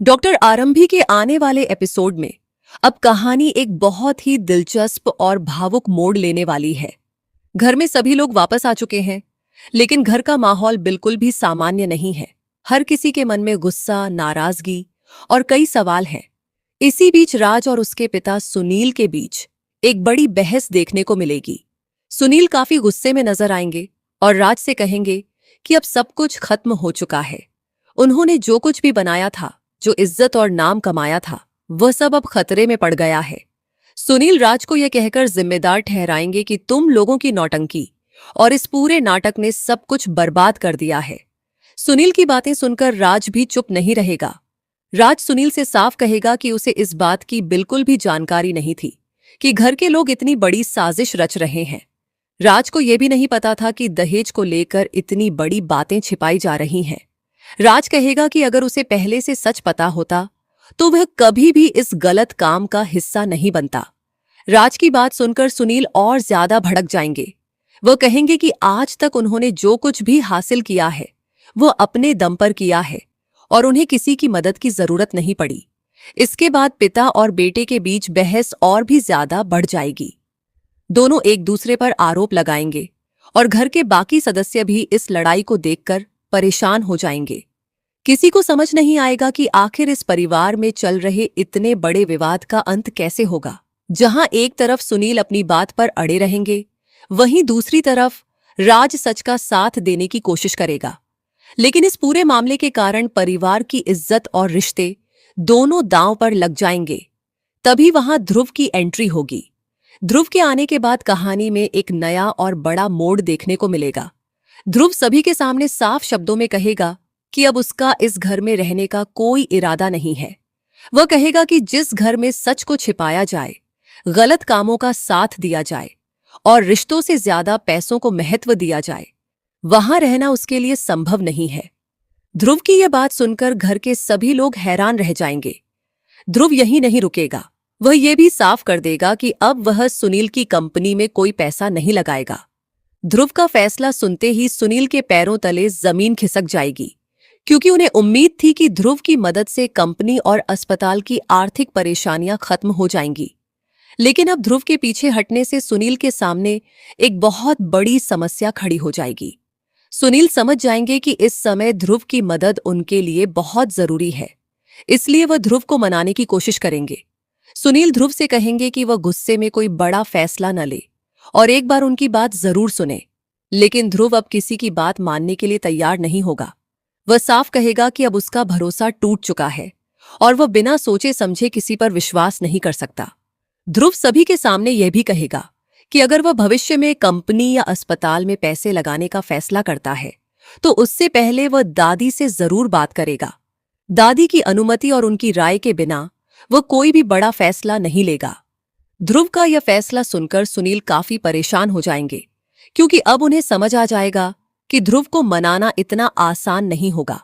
Doctor आरंभी के आने वाले एपिसोड में अब कहानी एक बहुत ही दिलचस्प और भावुक मोड़ लेने वाली है। घर में सभी लोग वापस आ चुके हैं, लेकिन घर का माहौल बिल्कुल भी सामान्य नहीं है। हर किसी के मन में गुस्सा, नाराजगी और कई सवाल हैं। इसी बीच राज और उसके पिता सुनील के बीच एक बड़ी बहस देखने को मिलेगी। सुनील काफी गुस्से में नजर आएंगे और राज से कहेंगे कि अब सब कुछ खत्म हो चुका है। उन्होंने जो कुछ भी बनाया था, जो इज्जत और नाम कमाया था, वह सब अब खतरे में पड़ गया है। सुनील राज को यह कहकर जिम्मेदार ठहराएंगे कि तुम लोगों की नौटंकी और इस पूरे नाटक ने सब कुछ बर्बाद कर दिया है। सुनील की बातें सुनकर राज भी चुप नहीं रहेगा। राज सुनील से साफ कहेगा कि उसे इस बात की बिल्कुल भी जानकारी नहीं थी कि घर के लोग इतनी बड़ी साजिश रच रहे हैं। राज को यह भी नहीं पता था कि दहेज को लेकर इतनी बड़ी बातें छिपाई जा रही हैं। राज कहेगा कि अगर उसे पहले से सच पता होता तो वह कभी भी इस गलत काम का हिस्सा नहीं बनता। राज की बात सुनकर सुनील और ज्यादा भड़क जाएंगे। वह कहेंगे कि आज तक उन्होंने जो कुछ भी हासिल किया है वह अपने दम पर किया है और उन्हें किसी की मदद की जरूरत नहीं पड़ी। इसके बाद पिता और बेटे के बीच बहस और भी ज्यादा बढ़ जाएगी। दोनों एक दूसरे पर आरोप लगाएंगे और घर के बाकी सदस्य भी इस लड़ाई को देखकर परेशान हो जाएंगे। किसी को समझ नहीं आएगा कि आखिर इस परिवार में चल रहे इतने बड़े विवाद का अंत कैसे होगा। जहां एक तरफ सुनील अपनी बात पर अड़े रहेंगे, वहीं दूसरी तरफ राज सच का साथ देने की कोशिश करेगा। लेकिन इस पूरे मामले के कारण परिवार की इज्जत और रिश्ते दोनों दांव पर लग जाएंगे। तभी वहां ध्रुव की एंट्री होगी। ध्रुव के आने के बाद कहानी में एक नया और बड़ा मोड़ देखने को मिलेगा। ध्रुव सभी के सामने साफ शब्दों में कहेगा कि अब उसका इस घर में रहने का कोई इरादा नहीं है। वह कहेगा कि जिस घर में सच को छिपाया जाए, गलत कामों का साथ दिया जाए और रिश्तों से ज्यादा पैसों को महत्व दिया जाए, वहां रहना उसके लिए संभव नहीं है। ध्रुव की यह बात सुनकर घर के सभी लोग हैरान रह जाएंगे। ध्रुव यहीं नहीं रुकेगा। वह यह भी साफ कर देगा कि अब वह सुनील की कंपनी में कोई पैसा नहीं लगाएगा। ध्रुव का फैसला सुनते ही सुनील के पैरों तले जमीन खिसक जाएगी, क्योंकि उन्हें उम्मीद थी कि ध्रुव की मदद से कंपनी और अस्पताल की आर्थिक परेशानियां खत्म हो जाएंगी। लेकिन अब ध्रुव के पीछे हटने से सुनील के सामने एक बहुत बड़ी समस्या खड़ी हो जाएगी। सुनील समझ जाएंगे कि इस समय ध्रुव की मदद उनके लिए बहुत जरूरी है, इसलिए वह ध्रुव को मनाने की कोशिश करेंगे। सुनील ध्रुव से कहेंगे कि वह गुस्से में कोई बड़ा फैसला न ले और एक बार उनकी बात जरूर सुने। लेकिन ध्रुव अब किसी की बात मानने के लिए तैयार नहीं होगा। वह साफ कहेगा कि अब उसका भरोसा टूट चुका है और वह बिना सोचे समझे किसी पर विश्वास नहीं कर सकता। ध्रुव सभी के सामने यह भी कहेगा कि अगर वह भविष्य में कंपनी या अस्पताल में पैसे लगाने का फैसला करता है तो उससे पहले वह दादी से जरूर बात करेगा। दादी की अनुमति और उनकी राय के बिना वह कोई भी बड़ा फैसला नहीं लेगा। ध्रुव का यह फैसला सुनकर सुनील काफी परेशान हो जाएंगे, क्योंकि अब उन्हें समझ आ जाएगा कि ध्रुव को मनाना इतना आसान नहीं होगा।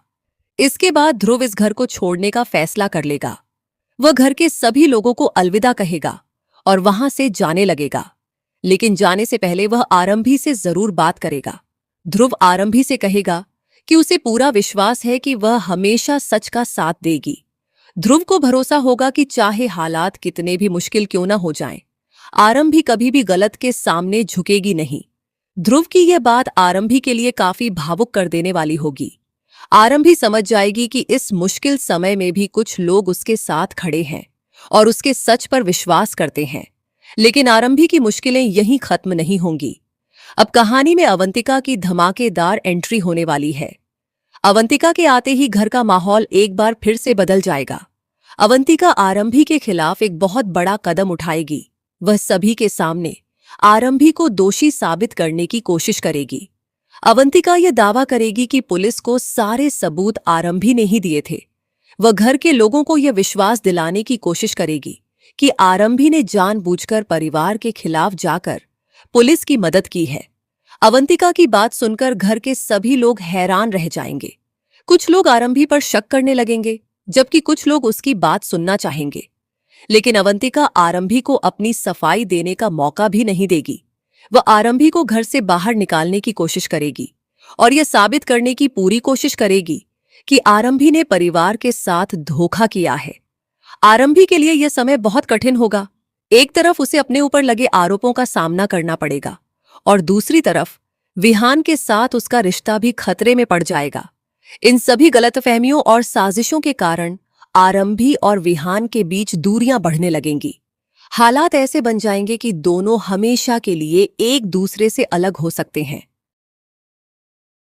इसके बाद ध्रुव इस घर को छोड़ने का फैसला कर लेगा। वह घर के सभी लोगों को अलविदा कहेगा और वहां से जाने लगेगा। लेकिन जाने से पहले वह आरंभी से जरूर बात करेगा। ध्रुव आरंभी से कहेगा कि उसे पूरा विश्वास है कि वह हमेशा सच का साथ देगी। ध्रुव को भरोसा होगा कि चाहे हालात कितने भी मुश्किल क्यों न हो जाएं, आरंभी कभी भी गलत के सामने झुकेगी नहीं। ध्रुव की यह बात आरंभी के लिए काफी भावुक कर देने वाली होगी। आरंभी समझ जाएगी कि इस मुश्किल समय में भी कुछ लोग उसके साथ खड़े हैं और उसके सच पर विश्वास करते हैं। लेकिन आरंभी की मुश्किलें यहीं खत्म नहीं होंगी। अब कहानी में अवंतिका की धमाकेदार एंट्री होने वाली है। अवंतिका के आते ही घर का माहौल एक बार फिर से बदल जाएगा। अवंतिका आरंभी के खिलाफ एक बहुत बड़ा कदम उठाएगी। वह सभी के सामने आरंभी को दोषी साबित करने की कोशिश करेगी। अवंतिका यह दावा करेगी कि पुलिस को सारे सबूत आरंभी ने ही दिए थे। वह घर के लोगों को यह विश्वास दिलाने की कोशिश करेगी कि आरंभी ने जानबूझकर परिवार के खिलाफ जाकर पुलिस की मदद की है। अवंतिका की बात सुनकर घर के सभी लोग हैरान रह जाएंगे। कुछ लोग आरंभी पर शक करने लगेंगे, जबकि कुछ लोग उसकी बात सुनना चाहेंगे। लेकिन अवंतिका आरंभी को अपनी सफाई देने का मौका भी नहीं देगी। वह आरंभी को घर से बाहर निकालने की कोशिश करेगी और यह साबित करने की पूरी कोशिश करेगी कि आरंभी ने परिवार के साथ धोखा किया है। आरंभी के लिए यह समय बहुत कठिन होगा। एक तरफ उसे अपने ऊपर लगे आरोपों का सामना करना पड़ेगा और दूसरी तरफ विहान के साथ उसका रिश्ता भी खतरे में पड़ जाएगा। इन सभी गलतफहमियों और साजिशों के कारण आरंभी और विहान के बीच दूरियां बढ़ने लगेंगी। हालात ऐसे बन जाएंगे कि दोनों हमेशा के लिए एक दूसरे से अलग हो सकते हैं।